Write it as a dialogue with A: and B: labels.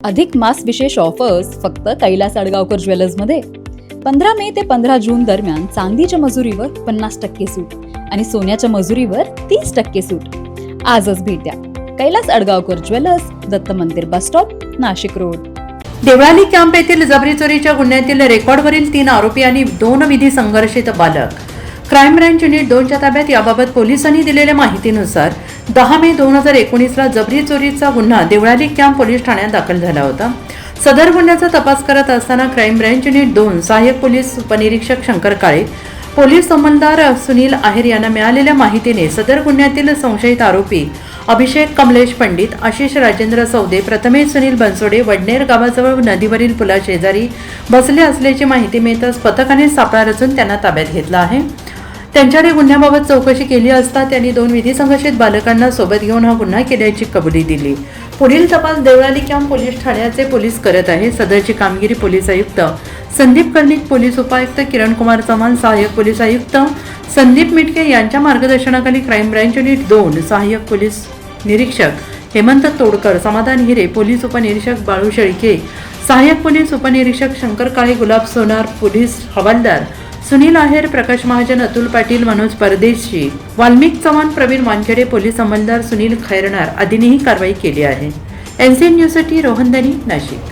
A: अधिक मास विशेष ऑफर्स फक्त कैलास अडगावकर ज्वेलर्समध्ये. 15 मे ते 15 जून दरम्यान चांदीच्या मजुरीवर 50% सूट आणि सोन्याच्या मजुरीवर 30% सूट. आजच भेट द्या Kailas अडगावकर jewellers, Datta Mandir bus stop, Nashik road.
B: Deolali camp येथील जबरी चोरीच्या गुन्ह्यातील रेकॉर्डवरील 3 आरोपी आणि 2 विधी संघर्षित बालक. क्राईम ब्रँच युनिट 2च्या ताब्यात. याबाबत पोलिसांनी दिलेल्या माहितीनुसार 10 मे 2019 ला जबरी चोरीचा गुन्हा देवळाली कॅम्प पोलीस ठाण्यात दाखल झाला होता. सदर गुन्ह्याचा तपास करत असताना क्राईम ब्रँच युनिट 2 सहाय्यक पोलीस उपनिरीक्षक शंकर काळे, पोलीस अंमलदार सुनील आहेर यांना मिळालेल्या माहितीने सदर गुन्ह्यातील संशयित आरोपी अभिषेक कमलेश पंडित, आशिष राजेंद्र सौदे, प्रथमेश सुनील बनसोडे वडनेर गावाजवळ नदीवरील पुलाशेजारी बसले असल्याची माहिती मिळताच पथकाने सापळा रचून त्यांना ताब्यात घेतला आहे. त्यांच्याकडे गुन्ह्याबाबत चौकशी केली असता त्यांनी 2 विधी संघर्षित बालकांना सोबत घेऊन हा गुन्हा केल्याची कबुली दिली. पुढील तपास देवळाली कॅम्प पोलीस ठाण्याचे पोलीस करत आहे. सदरची कामगिरी पोलीस आयुक्त संदीप कर्णिक, पोलीस उपायुक्त किरण कुमार चव्हाण, सहाय्यक पोलीस आयुक्त संदीप मिटके यांच्या मार्गदर्शनाखाली क्राईम ब्रँच युनिट 2 सहाय्यक पोलीस निरीक्षक हेमंत तोडकर, समाधान हिरे, पोलीस उपनिरीक्षक बाळू शेळके, सहाय्यक पोलीस उपनिरीक्षक शंकर काळे, गुलाब सोनार, पोलीस हवालदार सुनील आहेर, प्रकाश महाजन, अतुल पाटील, मनोज परदेशी, वाल्मिक चव्हाण, प्रवीण वानखेडे, पोलीस अंमलदार सुनील खैरनार आदींनी ही कारवाई केली आहे. NCN न्यूजसाठी रोहन दनी, नाशिक.